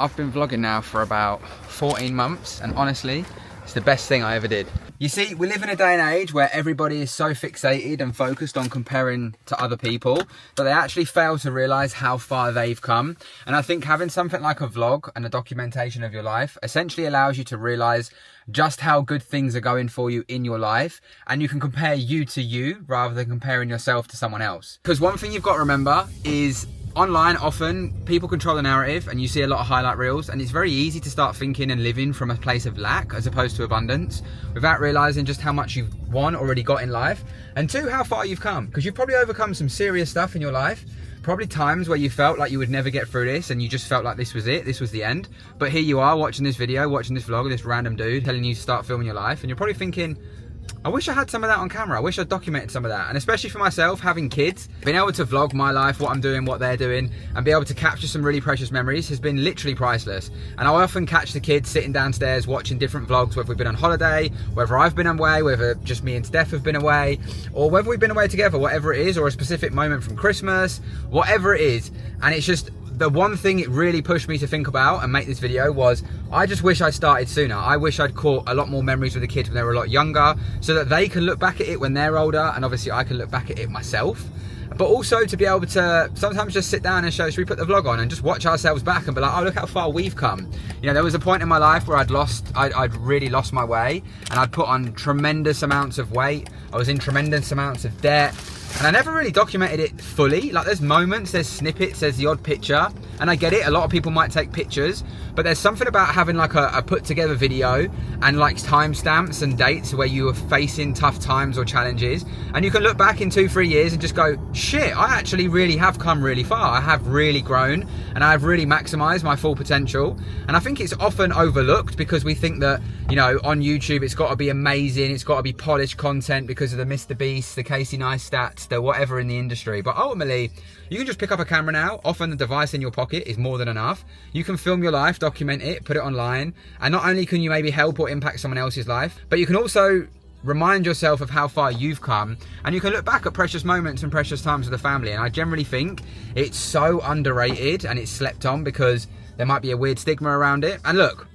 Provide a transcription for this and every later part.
I've been vlogging now for about 14 months and honestly, it's the best thing I ever did. You see, we live in a day and age where everybody is so fixated and focused on comparing to other people that they actually fail to realise how far they've come. And I think having something like a vlog and a documentation of your life essentially allows you to realise just how good things are going for you in your life, and you can compare you to you rather than comparing yourself to someone else. Because one thing you've got to remember is online, often people control the narrative and you see a lot of highlight reels, and it's very easy to start thinking and living from a place of lack as opposed to abundance without realizing just how much you've already got in life, and two, how far you've come. Because you've probably overcome some serious stuff in your life, probably times where you felt like you would never get through this and you just felt like this was it, this was the end. But here you are watching this video, watching this vlog of this random dude telling you to start filming your life, and you're probably thinking, I wish I had some of that on camera. I wish I documented some of that. And especially for myself, having kids, being able to vlog my life, what I'm doing, what they're doing, and be able to capture some really precious memories has been literally priceless. And I often catch the kids sitting downstairs watching different vlogs, whether we've been on holiday, whether I've been away, whether just me and Steph have been away, or whether we've been away together, whatever it is, or a specific moment from Christmas, whatever it is. And it's just, the one thing it really pushed me to think about and make this video was, I just wish I started sooner. I wish I'd caught a lot more memories with the kids when they were a lot younger, so that they can look back at it when they're older, and obviously I can look back at it myself. But also to be able to sometimes just sit down and should we put the vlog on and just watch ourselves back and be like, oh, look how far we've come. You know, there was a point in my life where I'd really lost my way, and I'd put on tremendous amounts of weight. I was in tremendous amounts of debt. And I never really documented it fully. Like, there's moments, there's snippets, there's the odd picture. And I get it, a lot of people might take pictures, but there's something about having like a put together video and like timestamps and dates where you are facing tough times or challenges. And you can look back in 2-3 years and just go, shit, I actually really have come really far. I have really grown and I have really maximized my full potential. And I think it's often overlooked because we think that, you know, on YouTube, it's got to be amazing. It's got to be polished content because of the Mr. Beast, the Casey Neistat, the whatever in the industry. But ultimately, you can just pick up a camera now. Often the device in your pocket is more than enough. You can film your life, document it, put it online. And not only can you maybe help or impact someone else's life, but you can also remind yourself of how far you've come, and you can look back at precious moments and precious times with the family. And I generally think it's so underrated and it's slept on because there might be a weird stigma around it. And look,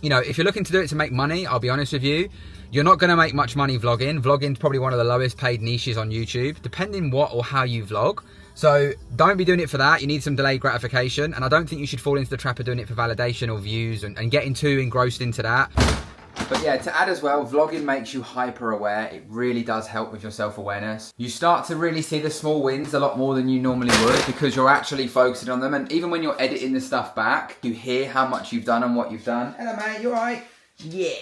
you know, if you're looking to do it to make money, I'll be honest with you, you're not going to make much money vlogging. Vlogging's probably one of the lowest paid niches on YouTube, depending what or how you vlog. So don't be doing it for that. You need some delayed gratification. And I don't think you should fall into the trap of doing it for validation or views and getting too engrossed into that. But yeah, to add as well, vlogging makes you hyper aware. It really does help with your self-awareness. You start to really see the small wins a lot more than you normally would because you're actually focusing on them. And even when you're editing the stuff back, you hear how much you've done and what you've done. Hello mate, you alright? Yeah.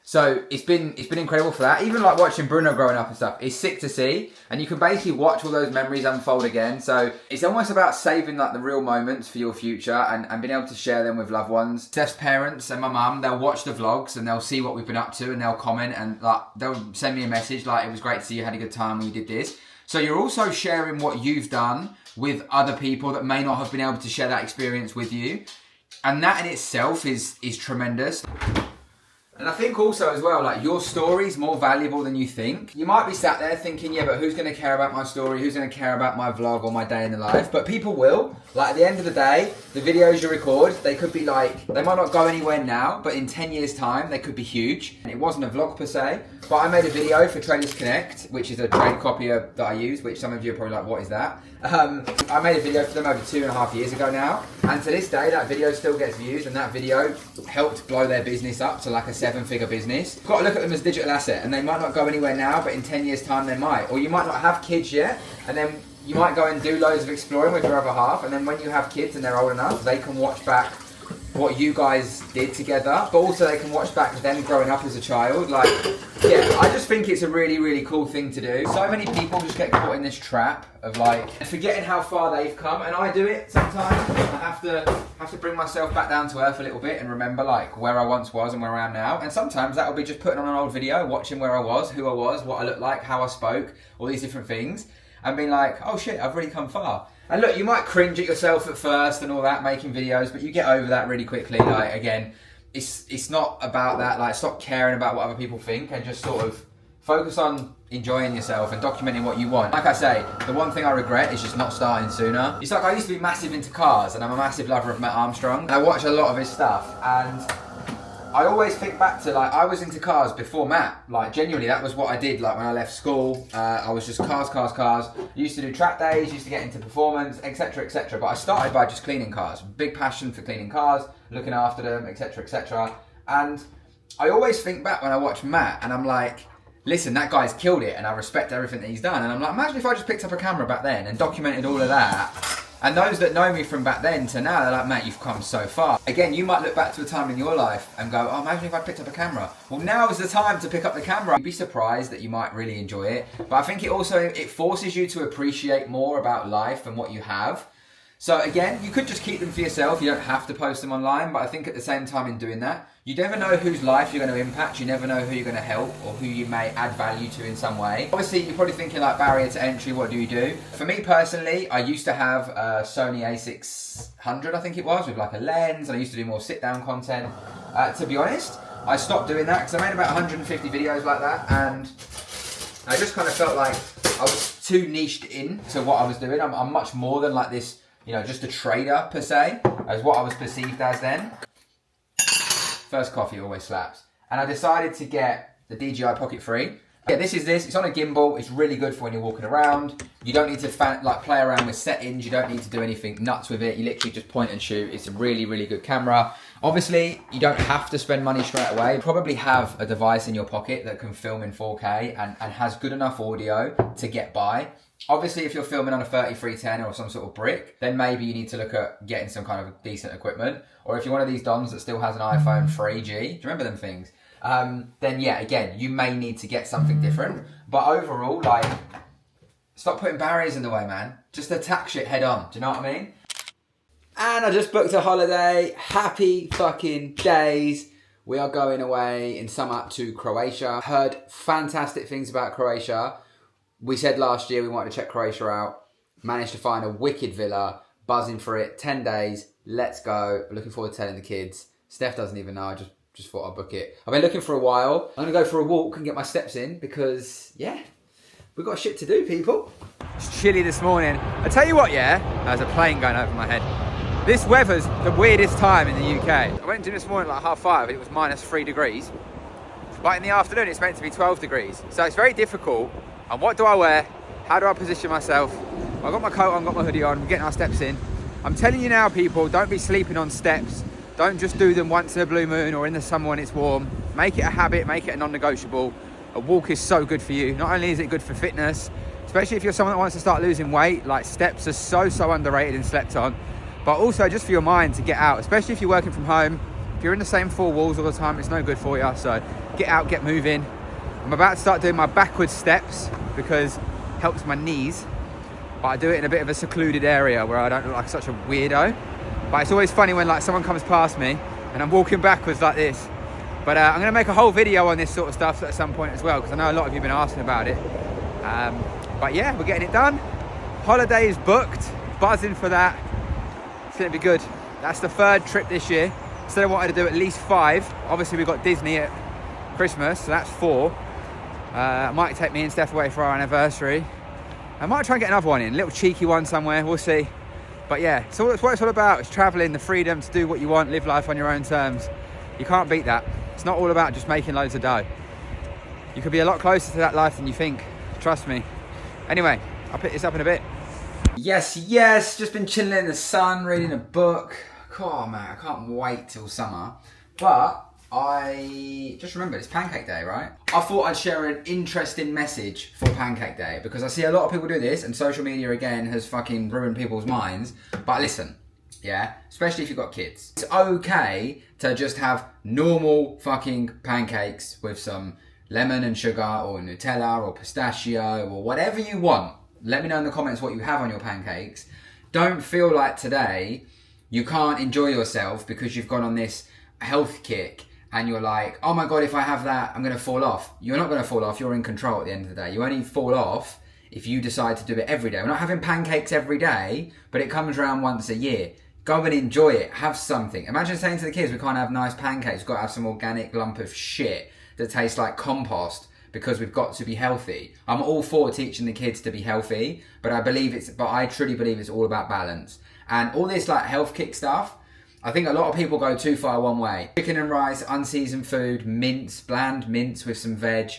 So it's been incredible for that. Even like watching Bruno growing up and stuff, it's sick to see. And you can basically watch all those memories unfold again. So it's almost about saving like the real moments for your future and being able to share them with loved ones. Steph's parents and my mum, they'll watch the vlogs and they'll see what we've been up to and they'll comment and like they'll send me a message like, it was great to see you had a good time when you did this. So you're also sharing what you've done with other people that may not have been able to share that experience with you. And that in itself is tremendous. And I think also as well, like your story's more valuable than you think. You might be sat there thinking, yeah, but who's going to care about my story? Who's going to care about my vlog or my day in the life? But people will. Like at the end of the day, the videos you record, they could be like, they might not go anywhere now, but in 10 years time, they could be huge. And it wasn't a vlog per se, but I made a video for Traders Connect, which is a trade copier that I use, which some of you are probably like, what is that? I made a video for them over 2.5 years ago now. And to this day, that video still gets views and that video helped blow their business up to like a 7-figure business. You've got to look at them as a digital asset and they might not go anywhere now, but in 10 years time they might. Or you might not have kids yet and then you might go and do loads of exploring with your other half, and then when you have kids and they're old enough, they can watch back what you guys did together, but also they can watch back them growing up as a child. Like, yeah, I just think it's a really, really cool thing to do. So many people just get caught in this trap of like forgetting how far they've come, and I do it sometimes. I have to bring myself back down to earth a little bit and remember like where I once was and where I am now. And sometimes that will be just putting on an old video, watching where I was, who I was, what I looked like, how I spoke, all these different things, and being like, oh shit, I've really come far. And look, you might cringe at yourself at first and all that, making videos, but you get over that really quickly. Like, again, it's not about that. Like, stop caring about what other people think and just sort of Focus on enjoying yourself and documenting what you want. Like I say, the one thing I regret is just not starting sooner. It's like I used to be massive into cars, and I'm a massive lover of Matt Armstrong. And I watch a lot of his stuff, and I always think back to, like, I was into cars before Matt. Like, genuinely, that was what I did. Like, when I left school, I was just cars. Used to do track days, used to get into performance, etc, etc. But I started by just cleaning cars. Big passion for cleaning cars, looking after them, etc, etc. And I always think back when I watch Matt, and I'm like, listen, that guy's killed it, and I respect everything that he's done. And I'm like, imagine if I just picked up a camera back then and documented all of that. And those that know me from back then to now, they're like, Matt, you've come so far. Again, you might look back to a time in your life and go, oh, imagine if I picked up a camera. Well, now is the time to pick up the camera. You'd be surprised that you might really enjoy it. But I think it forces you to appreciate more about life and what you have. So again, you could just keep them for yourself. You don't have to post them online. But I think at the same time in doing that, you never know whose life you're going to impact. You never know who you're going to help or who you may add value to in some way. Obviously, you're probably thinking like barrier to entry, what do you do? For me personally, I used to have a Sony a600, I think it was, with like a lens. And I used to do more sit-down content. To be honest, I stopped doing that because I made about 150 videos like that. And I just kind of felt like I was too niched in to what I was doing. I'm much more than like this, you know, just a trader per se, as what I was perceived as then. First coffee always slaps. And I decided to get the DJI Pocket 3. Yeah, it's on a gimbal. It's really good for when you're walking around. You don't need to play around with settings. You don't need to do anything nuts with it. You literally just point and shoot. It's a really, really good camera. Obviously, you don't have to spend money straight away. You probably have a device in your pocket that can film in 4K and has good enough audio to get by. Obviously, if you're filming on a 3310 or some sort of brick, then maybe you need to look at getting some kind of decent equipment. Or if you're one of these dons that still has an iPhone 3G, do you remember them things? Then yeah, again, you may need to get something different. But overall, like, stop putting barriers in the way, man. Just attack shit head on. Do you know what I mean? And I just booked a holiday. Happy fucking days. We are going away in summer to Croatia. Heard fantastic things about Croatia. We said last year we wanted to check Croatia out. Managed to find a wicked villa. Buzzing for it. 10 days. Let's go. Looking forward to telling the kids. Steph doesn't even know. I just thought I'd book it. I've been looking for a while. I'm going to go for a walk and get my steps in because, yeah, we've got shit to do, people. It's chilly this morning. I tell you what, yeah, there's a plane going over my head. This weather's the weirdest time in the UK. I went to this morning at like 5:30. It was -3 degrees. But in the afternoon, it's meant to be 12 degrees. So it's very difficult. And what do I wear? How do I position myself? I've got my coat on, got my hoodie on, we're getting our steps in. I'm telling you now, people, don't be sleeping on steps. Don't just do them once in a blue moon or in the summer when it's warm. Make it a habit, make it a non-negotiable. A walk is so good for you. Not only is it good for fitness, especially if you're someone that wants to start losing weight, like steps are so underrated and slept on. But also just for your mind to get out, especially if you're working from home. If you're in the same four walls all the time, it's no good for you. So get out, get moving. I'm about to start doing my backwards steps because it helps my knees. But I do it in a bit of a secluded area where I don't look like such a weirdo. But it's always funny when like someone comes past me and I'm walking backwards like this. But I'm going to make a whole video on this sort of stuff at some point as well, because I know a lot of you have been asking about it. But yeah, we're getting it done. Holiday is booked. Buzzing for that. It's going to be good. That's the 3rd trip this year. Instead I wanted to do at least 5. Obviously we've got Disney at Christmas, so that's 4. I might take me and Steph away for our anniversary. I might try and get another one in, a little cheeky one somewhere, we'll see. But yeah, so that's what it's all about. It's traveling, the freedom to do what you want, live life on your own terms. You can't beat that. It's not all about just making loads of dough. You could be a lot closer to that life than you think, trust me. Anyway, I'll pick this up in a bit. Yes, just been chilling in the sun, reading a book. Oh man, I can't wait till summer. But I just remembered it's Pancake Day, right? I thought I'd share an interesting message for Pancake Day because I see a lot of people do this and social media again has fucking ruined people's minds. But listen, yeah, especially if you've got kids. It's okay to just have normal fucking pancakes with some lemon and sugar or Nutella or pistachio or whatever you want. Let me know in the comments what you have on your pancakes. Don't feel like today you can't enjoy yourself because you've gone on this health kick and you're like, oh my God, if I have that, I'm going to fall off. You're not going to fall off. You're in control at the end of the day. You only fall off if you decide to do it every day. We're not having pancakes every day, but it comes around once a year. Go and enjoy it. Have something. Imagine saying to the kids, we can't have nice pancakes. We've got to have some organic lump of shit that tastes like compost because we've got to be healthy. I'm all for teaching the kids to be healthy, but I truly believe it's all about balance. And all this like health kick stuff, I think a lot of people go too far one way. Chicken and rice, unseasoned food, mince, bland mince with some veg.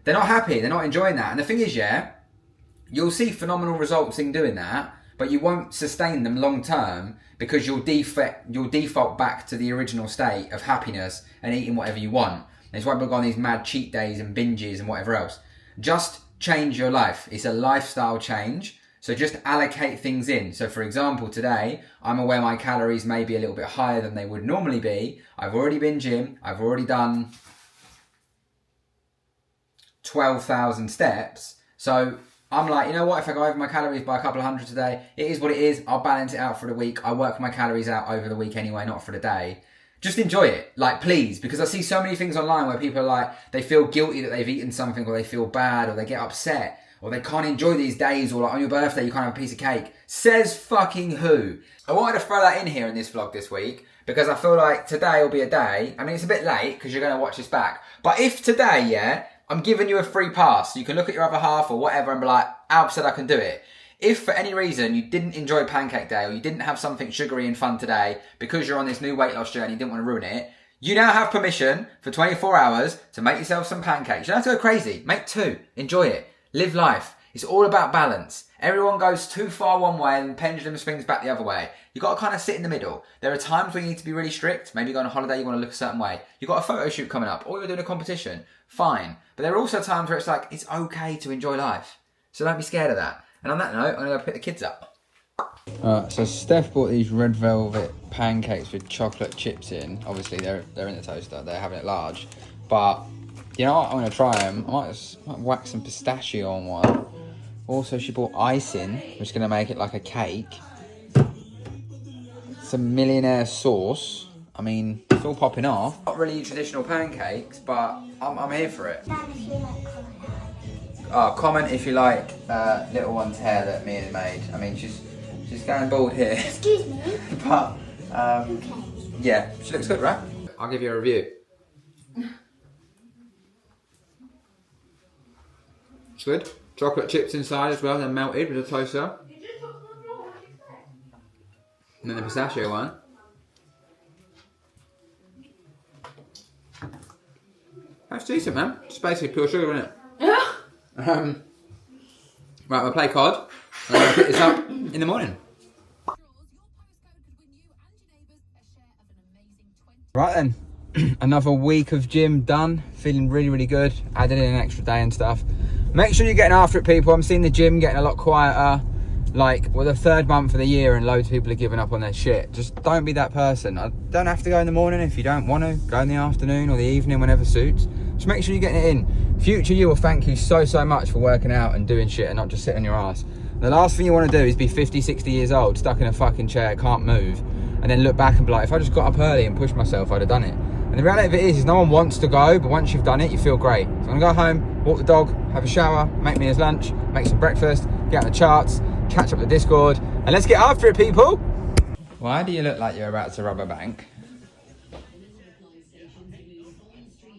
They're not happy, they're not enjoying that. And the thing is, yeah, you'll see phenomenal results in doing that, but you won't sustain them long term because you'll default back to the original state of happiness and eating whatever you want. And it's why people go on these mad cheat days and binges and whatever else. Just change your life. It's a lifestyle change. So just allocate things in. So for example, today, I'm aware my calories may be a little bit higher than they would normally be. I've already been gym. I've already done 12,000 steps. So I'm like, you know what? If I go over my calories by a couple of hundred today, it is what it is. I'll balance it out for the week. I work my calories out over the week anyway, not for the day. Just enjoy it, like please, because I see so many things online where people are like, they feel guilty that they've eaten something, or they feel bad, or they get upset, or they can't enjoy these days, or like on your birthday you can't have a piece of cake. Says fucking who? I wanted to throw that in here in this vlog this week because I feel like today will be a day. I mean, it's a bit late because you're going to watch this back. But if today, yeah, I'm giving you a free pass, you can look at your other half or whatever and be like, Alp said I can do it. If for any reason you didn't enjoy Pancake Day or you didn't have something sugary and fun today because you're on this new weight loss journey and you didn't want to ruin it, you now have permission for 24 hours to make yourself some pancakes. You don't have to go crazy. Make 2. Enjoy it. Live life. It's all about balance. Everyone goes too far one way and the pendulum swings back the other way. You've got to kind of sit in the middle. There are times where you need to be really strict. Maybe you go on a holiday, you want to look a certain way. You've got a photo shoot coming up or you're doing a competition. Fine. But there are also times where it's like, it's okay to enjoy life. So don't be scared of that. And on that note, I'm going to go pick the kids up. So Steph bought these red velvet pancakes with chocolate chips in. Obviously, they're in the toaster. They're having it large. But, you know what? I'm going to try them. I might whack some pistachio on one. Also, she bought icing, which is going to make it like a cake. Some millionaire sauce. I mean, it's all popping off. Not really traditional pancakes, but I'm here for it. Comment if you like little one's hair that Mia's made. I mean, she's going bald here. Excuse me. But, Okay. yeah, she looks good, right? I'll give you a review. It's good. Chocolate chips inside as well, they're melted with a toaster. And then the pistachio one. That's decent, man. It's basically pure sugar, isn't it? Yeah. Right, we'll play COD. And I'll pick this up in the morning. Right then, another week of gym done. Feeling really, really good. Added in an extra day and stuff. Make sure you're getting after it, people. I'm seeing the gym getting a lot quieter. Like, we're the 3rd month of the year and loads of people are giving up on their shit. Just don't be that person. I don't have to go in the morning if you don't want to. Go in the afternoon or the evening, whenever suits. Just make sure you're getting it in. Future you will thank you so, so much for working out and doing shit and not just sitting on your ass. The last thing you want to do is be 50, 60 years old, stuck in a fucking chair, can't move, and then look back and be like, if I just got up early and pushed myself, I'd have done it. And the reality of it is no one wants to go, but once you've done it, you feel great. So I'm going to go home, walk the dog, have a shower, make me his lunch, make some breakfast, get on the charts, catch up the Discord, and let's get after it, people. Why do you look like you're about to rob a bank?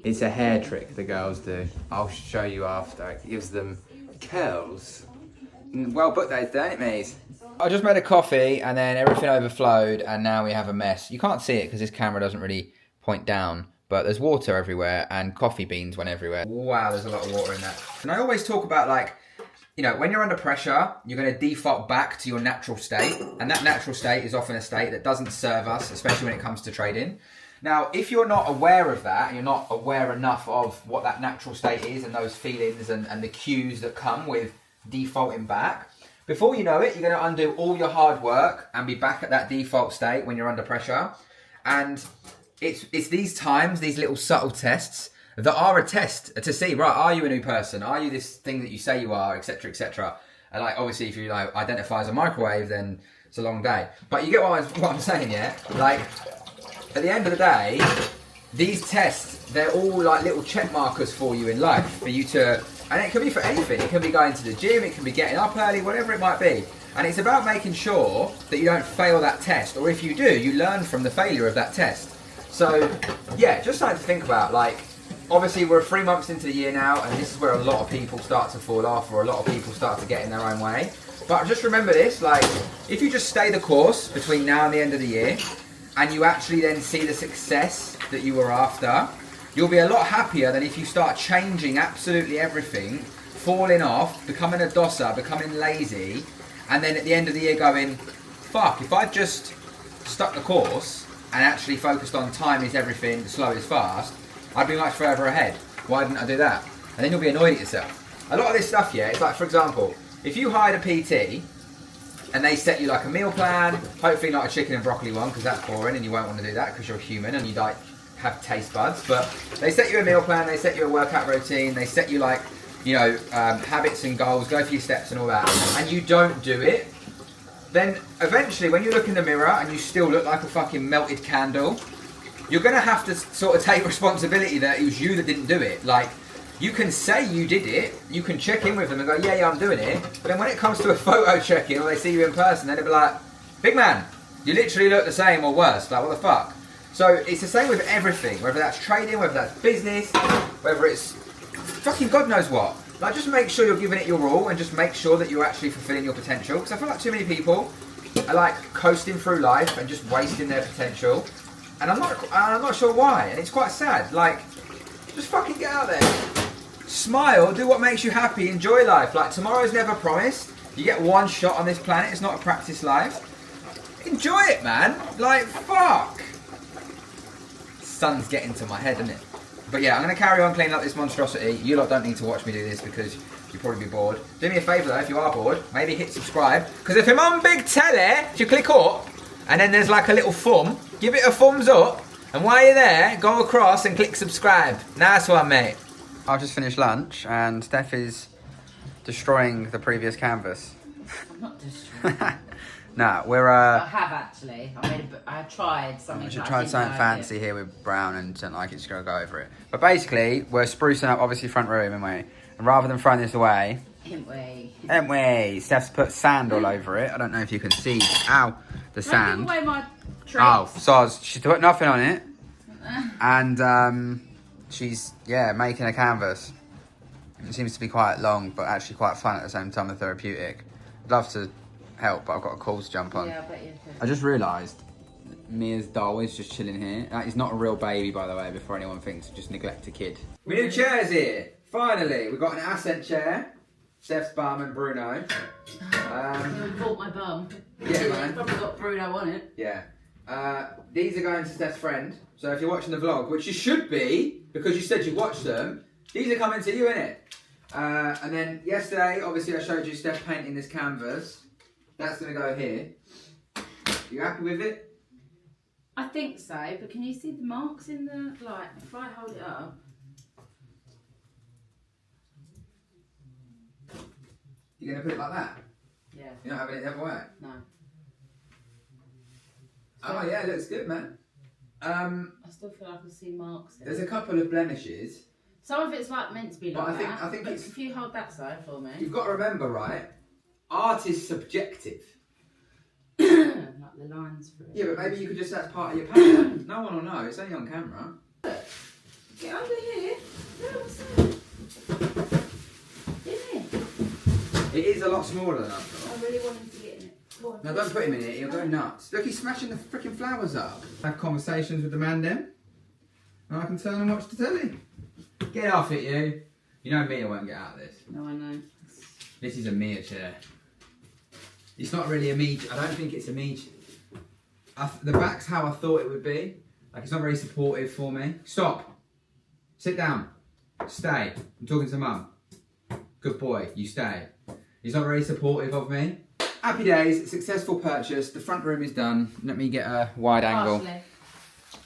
It's a hair trick the girls do. I'll show you after. It gives them curls. Well booked those, don't it, Mies? I just made a coffee and then everything overflowed and now we have a mess. You can't see it because this camera doesn't really point down, but there's water everywhere and coffee beans went everywhere. Wow, there's a lot of water in that. And I always talk about, like, you know, when you're under pressure, you're going to default back to your natural state. And that natural state is often a state that doesn't serve us, especially when it comes to trading. Now, if you're not aware of that, and you're not aware enough of what that natural state is and those feelings and the cues that come with defaulting back, before you know it, you're going to undo all your hard work and be back at that default state when you're under pressure. And it's these times, these little subtle tests that are a test to see, right, are you a new person? Are you this thing that you say you are, etc., etc.? And like, obviously, if you like identify as a microwave, then it's a long day. But you get what I'm saying, yeah? Like, at the end of the day, these tests, they're all like little check markers for you in life, for you to, and it can be for anything. It can be going to the gym, it can be getting up early, whatever it might be. And it's about making sure that you don't fail that test, or if you do, you learn from the failure of that test. So, yeah, just something to think about. Like, obviously we're 3 months into the year now, and this is where a lot of people start to fall off, or a lot of people start to get in their own way. But just remember this, like, if you just stay the course between now and the end of the year, and you actually then see the success that you were after, you'll be a lot happier than if you start changing absolutely everything, falling off, becoming a dosser, becoming lazy, and then at the end of the year going, fuck, if I just stuck the course and actually focused on time is everything, slow is fast, I'd be much further ahead. Why didn't I do that? And then you'll be annoyed at yourself. A lot of this stuff, yeah, it's like, for example, if you hired a PT and they set you like a meal plan, hopefully not a chicken and broccoli one, because that's boring and you won't want to do that because you're human and you like have taste buds, but they set you a meal plan, they set you a workout routine, they set you like, you know, habits and goals, go for your steps and all that, and you don't do it, then eventually when you look in the mirror and you still look like a fucking melted candle, you're going to have to sort of take responsibility that it was you that didn't do it. Like, you can say you did it, you can check in with them and go, yeah, I'm doing it, but then when it comes to a photo check-in or they see you in person, then they'll be like, big man, you literally look the same or worse, like what the fuck? So it's the same with everything, whether that's trading, whether that's business, whether it's fucking God knows what. Like, just make sure you're giving it your all and just make sure that you're actually fulfilling your potential, because I feel like too many people are like coasting through life and just wasting their potential, and I'm not sure why, and it's quite sad. Like, just fucking get out there. Smile, do what makes you happy, enjoy life. Like, tomorrow's never promised. You get one shot on this planet, it's not a practice life. Enjoy it, man. Like, fuck. Sun's getting to my head, isn't it? But yeah, I'm going to carry on cleaning up this monstrosity. You lot don't need to watch me do this because you'll probably be bored. Do me a favour though, if you are bored, maybe hit subscribe. Because if I'm on big telly, if you click up, and then there's like a little thumb, give it a thumbs up. And while you're there, go across and click subscribe. Nice one, mate. I've just finished lunch and Steph is destroying the previous canvas. I'm not destroying. Nah, we're I have actually. I tried something. I should try something fancy here with brown and something like it. Just gonna go over it. But basically, we're sprucing up obviously front room, and rather than throwing this away, ain't we? Steph's put sand all over it. I don't know if you can see. Ow, the sand. Don't give away my tricks. Oh, soz. She's put nothing on it, and she's making a canvas. It seems to be quite long, but actually quite fun at the same time and therapeutic. I'd love to help, but I've got a call to jump on. Yeah, I bet you could. I just realised Mia's doll is just chilling here. That is not a real baby, by the way, before anyone thinks just neglect a kid. We new chairs here. Finally, we've got an Ascent chair. Steph's bum and Bruno. You bought my bum. Yeah, man. It's probably got Bruno on it. Yeah. These are going to Steph's friend. So if you're watching the vlog, which you should be, because you said you watched them, these are coming to you, innit? And then yesterday, obviously I showed you Steph painting this canvas. That's going to go here. You happy with it? I think so, but can you see the marks in the, like, if I hold it up? You're going to put it like that? Yeah. You're not having it the other way? No. Oh yeah, it looks good, man. I still feel like I can see marks there. There's a couple of blemishes. Some of it's like meant to be like But I think but it's... if you hold that side for me. You've got to remember, right? Art is subjective. Like the lines for it. Yeah, but maybe you could just, that's part of your pattern. No one will know, it's only on camera. Get under here. No, what's that? In It is a lot smaller than I thought. I really want him to get in it. No, don't put him in it, he'll go nuts. Look, he's smashing the freaking flowers up. Have conversations with the man then. And I can turn and watch the telly. Get off it, you. You know Mia won't get out of this. No, I know. This is a Mia chair. It's not really a me. I don't think it's a me. The back's how I thought it would be. Like, it's not very supportive for me. Stop. Sit down. Stay. I'm talking to Mum. Good boy. You stay. He's not very supportive of me. Happy days. Successful purchase. The front room is done. Let me get a wide angle. Partially.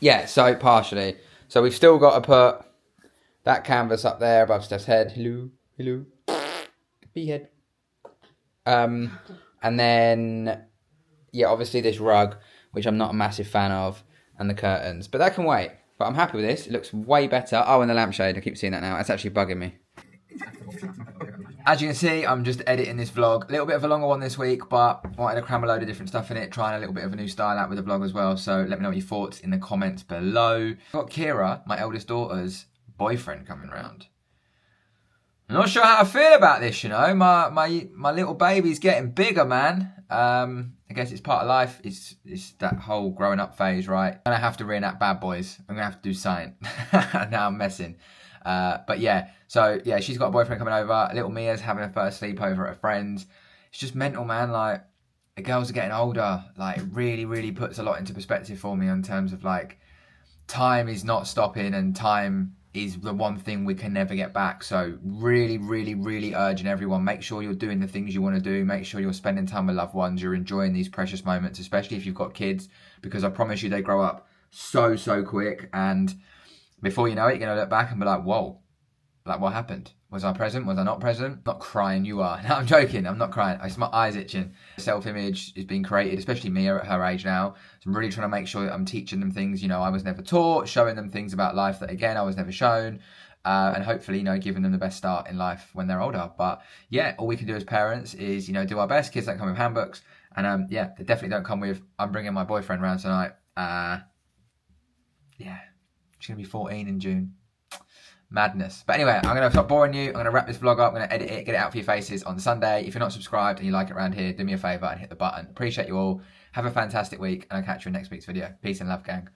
Yeah, so partially. So we've still got to put that canvas up there above Steph's head. Hello. Hello. Be head. And then, yeah, obviously this rug, which I'm not a massive fan of, and the curtains. But that can wait. But I'm happy with this. It looks way better. Oh, and the lampshade. I keep seeing that now. It's actually bugging me. As you can see, I'm just editing this vlog. A little bit of a longer one this week, but I wanted to cram a load of different stuff in it, trying a little bit of a new style out with the vlog as well. So let me know what your thoughts in the comments below. I've got Kira, my eldest daughter's boyfriend coming round. I'm not sure how I feel about this, you know. My little baby's getting bigger, man. I guess it's part of life. It's that whole growing up phase, right? I'm gonna have to reenact Bad Boys. I'm gonna have to do something. Now I'm messing. But yeah, so yeah, she's got a boyfriend coming over. Little Mia's having her first sleepover at a friend's. It's just mental, man. Like, the girls are getting older. Like, it really, really puts a lot into perspective for me in terms of like, time is not stopping, and time is the one thing we can never get back. So really, really, really urging everyone, make sure you're doing the things you want to do. Make sure you're spending time with loved ones. You're enjoying these precious moments, especially if you've got kids, because I promise you they grow up so, so quick. And before you know it, you're going to look back and be like, whoa, like, what happened? Was I present? Was I not present? Not crying, you are. No, I'm joking. I'm not crying. It's my eyes itching. Self-image is being created, especially Mia at her age now. So I'm really trying to make sure that I'm teaching them things, you know, I was never taught, showing them things about life that, again, I was never shown. And hopefully, you know, giving them the best start in life when they're older. But yeah, all we can do as parents is, you know, do our best. Kids don't come with handbooks. And yeah, they definitely don't come with, I'm bringing my boyfriend around tonight. Yeah, she's going to be 14 in June. Madness. But anyway, I'm going to stop boring you. I'm going to wrap this vlog up. I'm going to edit it, get it out for your faces on Sunday. If you're not subscribed and you like it around here, do me a favour and hit the button. Appreciate you all. Have a fantastic week, and I'll catch you in next week's video. Peace and love, gang.